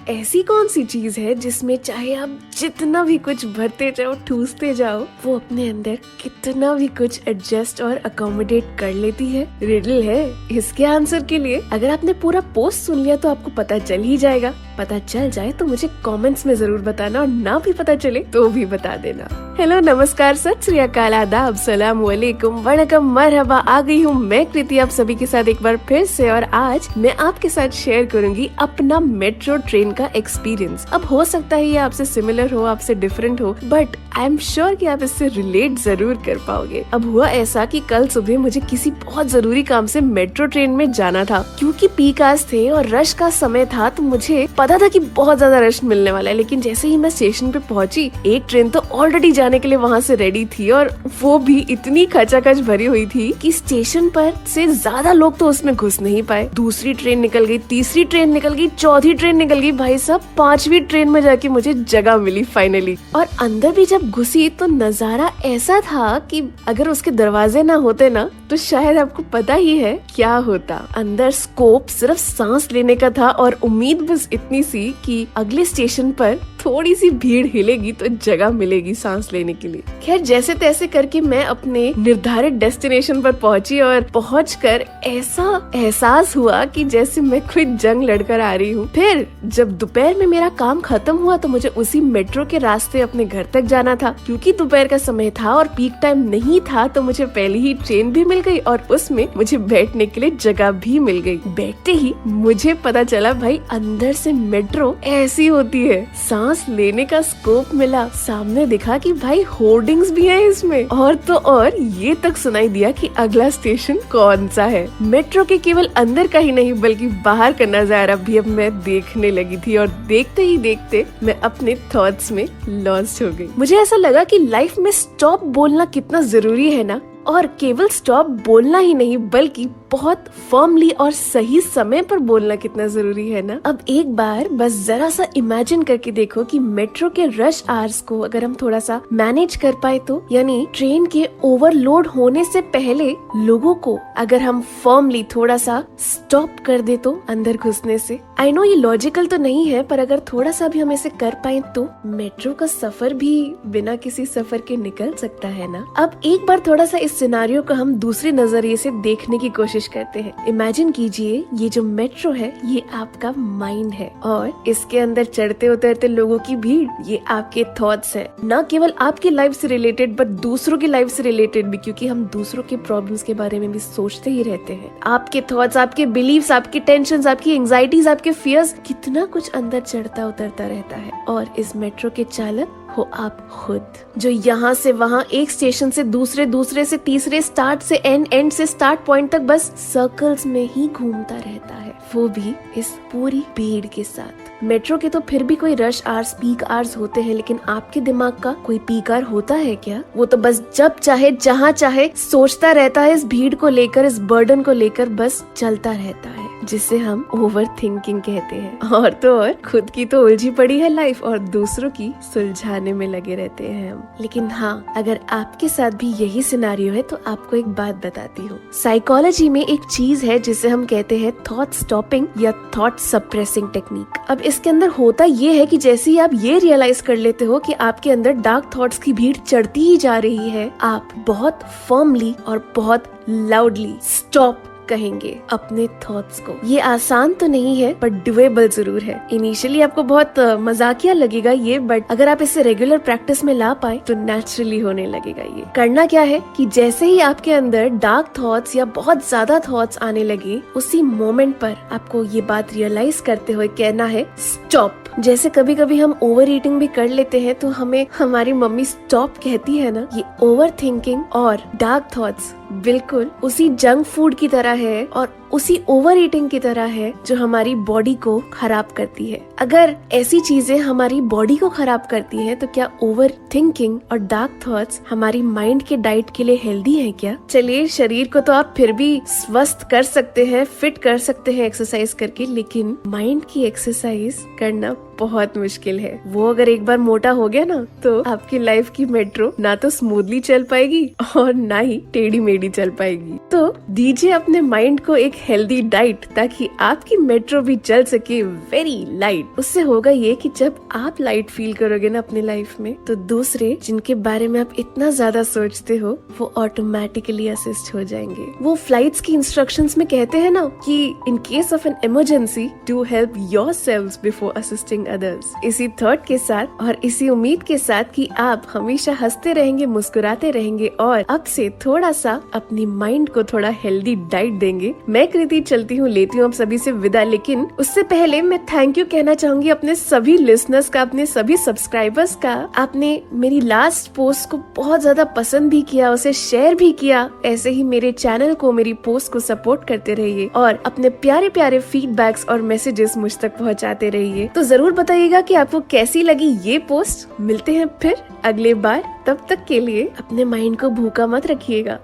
ऐसी कौन सी चीज है जिसमें चाहे आप जितना भी कुछ भरते जाओ, ठूसते जाओ, वो अपने अंदर कितना भी कुछ एडजस्ट और अकोमोडेट कर लेती है? रिडल है। इसके आंसर के लिए अगर आपने पूरा पोस्ट सुन लिया तो आपको पता चल ही जाएगा। पता चल जाए तो मुझे कमेंट्स में जरूर बताना, और ना भी पता चले तो भी बता देना। हेलो, नमस्कार, सत श्री अकाल, आदाब, सलाम वालेकुम, वणकम, मरहबा। आ गई हूँ मैं कृति आप सभी के साथ एक बार फिर से, और आज मैं आपके साथ शेयर करूंगी अपना मेट्रो ट्रेन का एक्सपीरियंस। अब हो सकता है ये आपसे सिमिलर हो, आपसे डिफरेंट हो, बट आई एम श्योर कि आप इससे रिलेट जरूर कर पाओगे। अब हुआ ऐसा कि कल सुबह मुझे किसी बहुत जरूरी काम से मेट्रो ट्रेन में जाना था, क्योंकि पीक आवर्स थे और रश का समय था, तो मुझे पता था कि बहुत ज्यादा रश मिलने वाला है। लेकिन जैसे ही मैं स्टेशन पे पहुंची, एक ट्रेन तो ऑलरेडी जाने के लिए वहाँ से रेडी थी, और वो भी इतनी खचाखच भरी हुई थी कि स्टेशन पर से ज्यादा लोग तो उसमें घुस नहीं पाए। दूसरी ट्रेन निकल गई, तीसरी ट्रेन निकल गई, चौथी ट्रेन निकल गई, भाई साहब पांचवी ट्रेन में जाके मुझे जगह मिली फाइनली। और अंदर भी जब घुसी तो नजारा ऐसा था कि अगर उसके दरवाजे ना होते ना तो शायद आपको पता ही है क्या होता। अंदर स्कोप सिर्फ सांस लेने का था, और उम्मीद बस इतनी सी कि अगले स्टेशन पर थोड़ी सी भीड़ हिलेगी तो जगह मिलेगी सांस लेने के लिए। खैर, जैसे तैसे करके मैं अपने निर्धारित डेस्टिनेशन पर पहुंची, और पहुंचकर ऐसा एहसास हुआ कि जैसे मैं खुद जंग लड़कर आ रही हूँ। फिर जब दोपहर में मेरा काम खत्म हुआ तो मुझे उसी मेट्रो के रास्ते अपने घर तक जाना था। क्योंकि दोपहर का समय था और पीक टाइम नहीं था, तो मुझे पहले ही ट्रेन भी मिल गई और उसमें मुझे बैठने के लिए जगह भी मिल गई। बैठते ही मुझे पता चला भाई अंदर से मेट्रो ऐसी होती है। सांस लेने का स्कोप मिला। सामने दिखा कि भाई होर्डिंग्स भी है इसमें, और तो और ये तक सुनाई दिया कि अगला स्टेशन कौन सा है। मेट्रो के केवल अंदर का ही नहीं बल्कि बाहर का नजारा भी अब मैं देखने लगी थी, और देखते ही देखते मैं अपने थॉट्स में लॉस्ट हो गई। मुझे ऐसा लगा कि लाइफ में स्टॉप बोलना कितना जरूरी है ना, और केवल स्टॉप बोलना ही नहीं बल्कि बहुत फर्मली और सही समय पर बोलना कितना जरूरी है ना। अब एक बार बस जरा सा इमेजिन करके देखो कि मेट्रो के रश आवर्स को अगर हम थोड़ा सा मैनेज कर पाए तो, यानी ट्रेन के ओवरलोड होने से पहले लोगों को अगर हम फर्मली थोड़ा सा स्टॉप कर दे तो अंदर घुसने से। आई नो ये लॉजिकल तो नहीं है, पर अगर थोड़ा सा भी हम ऐसे कर पाए तो मेट्रो का सफर भी बिना किसी सफर के निकल सकता है ना। अब एक बार थोड़ा सा इस सिनारियो को हम दूसरे नजरिए से देखने की कोशिश करते हैं। इमेजिन कीजिए ये जो मेट्रो है ये आपका माइंड है, और इसके अंदर चढ़ते उतरते लोगों की भीड़ ये आपके थॉट्स है। न केवल आपकी लाइफ से रिलेटेड बट दूसरों की लाइफ से रिलेटेड भी, क्योंकि हम दूसरों के प्रॉब्लम्स के बारे में भी सोचते ही रहते हैं। आपके थॉट्स, आपके बिलीव्स, आपकी टेंशंस, आपकी एंजाइटीज, आपके फियर्स, कितना कुछ अंदर चढ़ता उतरता रहता है। और इस मेट्रो के चालक हो आप खुद, जो यहाँ से वहाँ, एक स्टेशन से दूसरे, दूसरे से तीसरे, स्टार्ट से एंड, एंड से स्टार्ट पॉइंट तक बस सर्कल्स में ही घूमता रहता है, वो भी इस पूरी भीड़ के साथ। मेट्रो के तो फिर भी कोई रश आवर्स, पीक आवर्स होते हैं, लेकिन आपके दिमाग का कोई पीक आवर होता है क्या? वो तो बस जब चाहे जहाँ चाहे सोचता रहता है, इस भीड़ को लेकर, इस बर्डन को लेकर बस चलता रहता है, जिसे हम ओवर थिंकिंग कहते हैं। और तो और खुद की तो उलझी पड़ी है लाइफ, और दूसरों की सुलझाने में लगे रहते हैं हम। लेकिन हाँ, अगर आपके साथ भी यही सिनारियो है तो आपको एक बात बताती हूँ। साइकोलॉजी में एक चीज है जिसे हम कहते हैं थॉट स्टॉपिंग या थॉट सप्रेसिंग टेक्निक। अब इसके अंदर होता ये है कि जैसे ही आप ये रियलाइज कर लेते हो कि आपके अंदर डार्क थॉट्स की भीड़ चढ़ती ही जा रही है, आप बहुत फर्मली और बहुत लाउडली स्टॉप कहेंगे अपने थॉट्स को। ये आसान तो नहीं है पर डुएबल जरूर है। इनिशियली आपको बहुत मजाकिया लगेगा ये, बट अगर आप इसे रेगुलर प्रैक्टिस में ला पाए तो नेचुरली होने लगेगा। ये करना क्या है कि जैसे ही आपके अंदर डार्क थॉट्स या बहुत ज्यादा थॉट्स आने लगे, उसी मोमेंट पर आपको ये बात रियलाइज करते हुए कहना है स्टॉप। जैसे कभी कभी हम ओवर ईटिंग भी कर लेते हैं तो हमें हमारी मम्मी स्टॉप कहती है ना, ये ओवर थिंकिंग और डार्क थॉट्स बिल्कुल उसी जंक फूड की तरह है और उसी ओवर ईटिंग की तरह है जो हमारी बॉडी को खराब करती है। अगर ऐसी चीजें हमारी बॉडी को खराब करती हैं, तो क्या ओवर थिंकिंग और डार्क थॉट्स हमारी माइंड के डाइट के लिए हेल्दी है क्या? चलिए, शरीर को तो आप फिर भी स्वस्थ कर सकते हैं, फिट कर सकते हैं एक्सरसाइज करके, लेकिन माइंड की एक्सरसाइज करना बहुत मुश्किल है। वो अगर एक बार मोटा हो गया ना तो आपकी लाइफ की मेट्रो ना तो स्मूथली चल पाएगी और ना ही टेढ़ी मेढ़ी चल पाएगी। तो दीजिए अपने माइंड को एक हेल्दी डाइट ताकि आपकी मेट्रो भी चल सके वेरी लाइट। उससे होगा ये कि जब आप लाइट फील करोगे ना अपनी लाइफ में तो दूसरे जिनके बारे में आप इतना ज्यादा सोचते हो वो ऑटोमेटिकली असिस्ट हो जाएंगे। वो फ्लाइट्स की इंस्ट्रक्शंस में कहते हैं ना कि in case of an emergency do help yourselves before assisting others. इसी थॉट के साथ और इसी उम्मीद के साथ कि आप हमेशा हंसते रहेंगे, मुस्कुराते रहेंगे और अब से थोड़ा सा अपनी माइंड को थोड़ा हेल्दी डाइट देंगे, मैं कृति चलती हूँ, लेती हूँ आप सभी से विदा। लेकिन उससे पहले मैं थैंक यू कहना चाहूंगी अपने सभी लिसनर्स का, अपने सभी सब्सक्राइबर्स का। आपने मेरी लास्ट पोस्ट को बहुत ज्यादा पसंद भी किया, उसे शेयर भी किया। ऐसे ही मेरे चैनल को, मेरी पोस्ट को सपोर्ट करते रहिए और अपने प्यारे प्यारे फीडबैक्स और मैसेजेस मुझ तक पहुंचाते रहिए। तो जरूर बताइएगा कि आपको कैसी लगी ये पोस्ट। मिलते हैं फिर अगले बार, तब तक के लिए अपने माइंड को भूखा मत रखिएगा।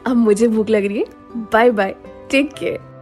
अब मुझे भूख लग रही है। Bye bye, take care.